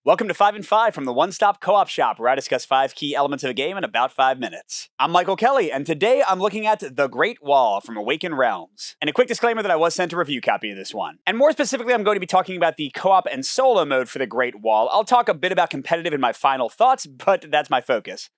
Welcome to 5 and 5 from the one-stop co-op shop, where I discuss 5 key elements of a game in about 5 minutes. I'm Michael Kelly, and today I'm looking at The Great Wall from Awakened Realms. And a quick disclaimer that I was sent a review copy of this one. And more specifically, I'm going to be talking about the co-op and solo mode for The Great Wall. I'll talk a bit about competitive in my final thoughts, but that's my focus.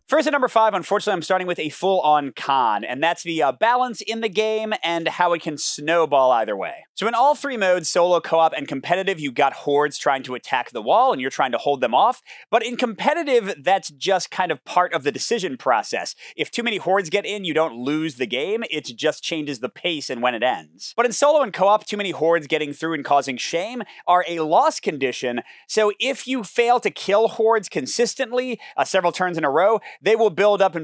First at number 5, unfortunately, I'm starting with a full-on con, and that's the balance in the game and how it can snowball either way. So in all 3 modes, solo, co-op, and competitive, you got hordes trying to attack the wall, and you're trying to hold them off. But in competitive, that's just kind of part of the decision process. If too many hordes get in, you don't lose the game, it just changes the pace and when it ends. But in solo and co-op, too many hordes getting through and causing shame are a loss condition, so if you fail to kill hordes consistently, several turns in a row, they will build up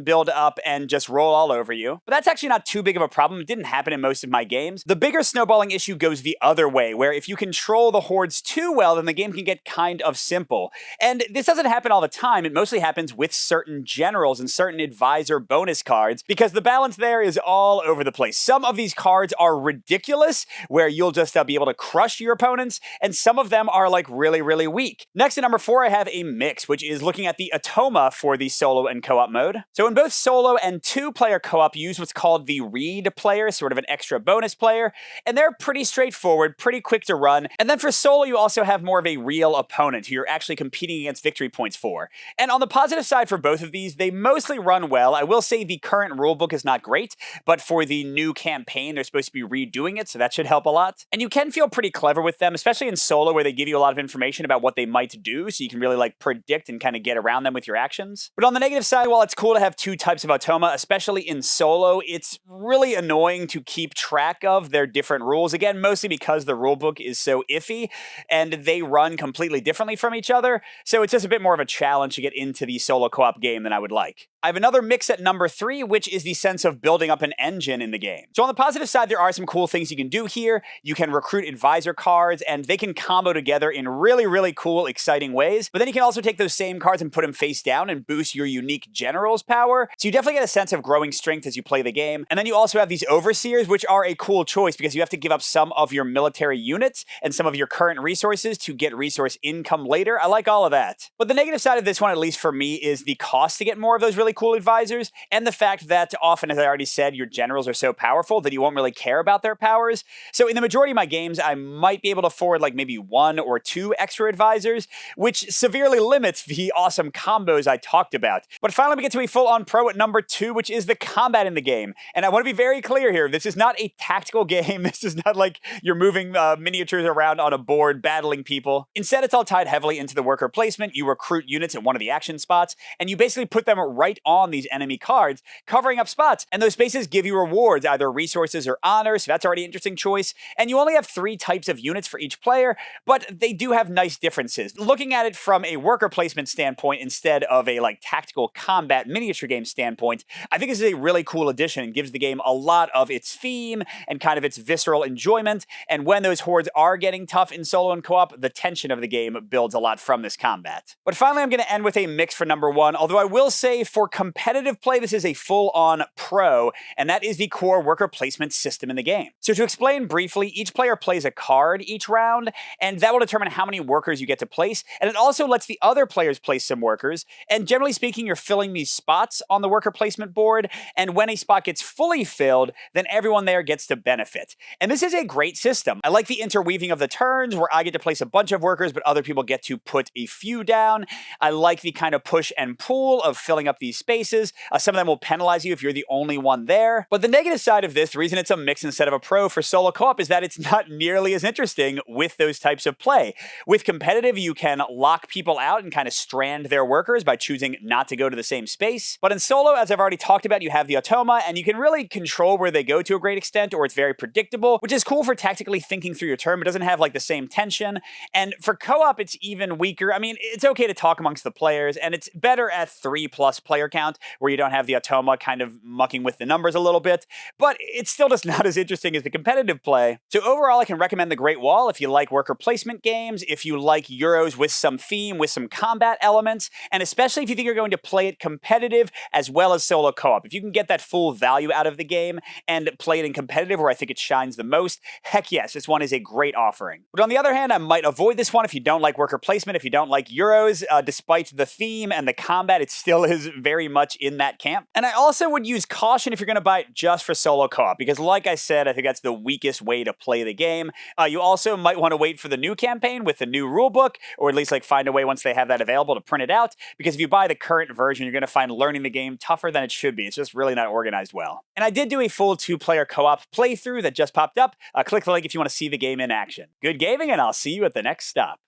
and just roll all over you. But that's actually not too big of a problem. It didn't happen in most of my games. The bigger snowballing issue goes the other way, where if you control the hordes too well, then the game can get kind of simple. And this doesn't happen all the time. It mostly happens with certain generals and certain advisor bonus cards, because the balance there is all over the place. Some of these cards are ridiculous, where you'll just be able to crush your opponents, and some of them are like really, really weak. Next at number 4, I have a mix, which is looking at the Automa for the solo and co-op mode. So in both solo and 2-player co-op, you use what's called the read player, sort of an extra bonus player, and they're pretty straightforward, pretty quick to run. And then for solo, you also have more of a real opponent who you're actually competing against victory points for. And on the positive side for both of these, they mostly run well. I will say the current rulebook is not great, but for the new campaign, they're supposed to be redoing it, so that should help a lot. And you can feel pretty clever with them, especially in solo, where they give you a lot of information about what they might do, so you can really predict and kind of get around them with your actions. But on the negative side, while it's cool to have 2 types of Automa, especially in solo, it's really annoying to keep track of their different rules. Again, mostly because the rulebook is so iffy, and they run completely differently from each other, so it's just a bit more of a challenge to get into the solo co-op game than I would like. I have another mix at number 3, which is the sense of building up an engine in the game. So on the positive side, there are some cool things you can do here. You can recruit advisor cards, and they can combo together in really, really cool, exciting ways. But then you can also take those same cards and put them face down and boost your unique general's power. So you definitely get a sense of growing strength as you play the game. And then you also have these overseers, which are a cool choice because you have to give up some of your military units and some of your current resources to get resource income later. I like all of that. But the negative side of this one, at least for me, is the cost to get more of those really cool advisors, and the fact that often, as I already said, your generals are so powerful that you won't really care about their powers. So in the majority of my games, I might be able to afford maybe 1 or 2 extra advisors, which severely limits the awesome combos I talked about. But finally, we get to a full-on pro at number 2, which is the combat in the game. And I want to be very clear here, this is not a tactical game. This is not like you're moving miniatures around on a board, battling people. Instead, it's all tied heavily into the worker placement. You recruit units at one of the action spots, and you basically put them right on these enemy cards, covering up spots. And those spaces give you rewards, either resources or honor, so that's already an interesting choice. And you only have 3 types of units for each player, but they do have nice differences. Looking at it from a worker placement standpoint instead of a tactical combat miniature game standpoint, I think this is a really cool addition and gives the game a lot of its theme and kind of its visceral enjoyment. And when those hordes are getting tough in solo and co-op, the tension of the game builds a lot from this combat. But finally, I'm going to end with a mix for number 1, although I will say for competitive play, this is a full-on pro, and that is the core worker placement system in the game. So to explain briefly, each player plays a card each round, and that will determine how many workers you get to place, and it also lets the other players place some workers, and generally speaking, you're filling these spots on the worker placement board, and when a spot gets fully filled, then everyone there gets to benefit. And this is a great system. I like the interweaving of the turns, where I get to place a bunch of workers, but other people get to put a few down. I like the kind of push and pull of filling up these spaces. Some of them will penalize you if you're the only one there. But the negative side of this, the reason it's a mix instead of a pro for solo co-op, is that it's not nearly as interesting with those types of play. With competitive, you can lock people out and kind of strand their workers by choosing not to go to the same space. But in solo, as I've already talked about, you have the Automa, and you can really control where they go to a great extent, or it's very predictable, which is cool for tactically thinking through your turn, but doesn't have the same tension. And for co-op, it's even weaker. I mean, it's okay to talk amongst the players, and it's better at 3+ player count, where you don't have the Automa kind of mucking with the numbers a little bit, but it's still just not as interesting as the competitive play. So overall, I can recommend The Great Wall if you like worker placement games, if you like Euros with some theme, with some combat elements, and especially if you think you're going to play it it competitive as well as solo co-op. If you can get that full value out of the game and play it in competitive where I think it shines the most, heck yes, this one is a great offering. But on the other hand, I might avoid this one if you don't like worker placement, if you don't like Euros. Despite the theme and the combat, it still is very much in that camp. And I also would use caution if you're going to buy it just for solo co-op, because like I said, I think that's the weakest way to play the game. You also might want to wait for the new campaign with the new rulebook, or at least like find a way once they have that available to print it out, because if you buy the current version, you're going to find learning the game tougher than it should be. It's just really not organized well. And I did do a full 2-player co-op playthrough that just popped up. Click the link if you want to see the game in action. Good gaming, and I'll see you at the next stop.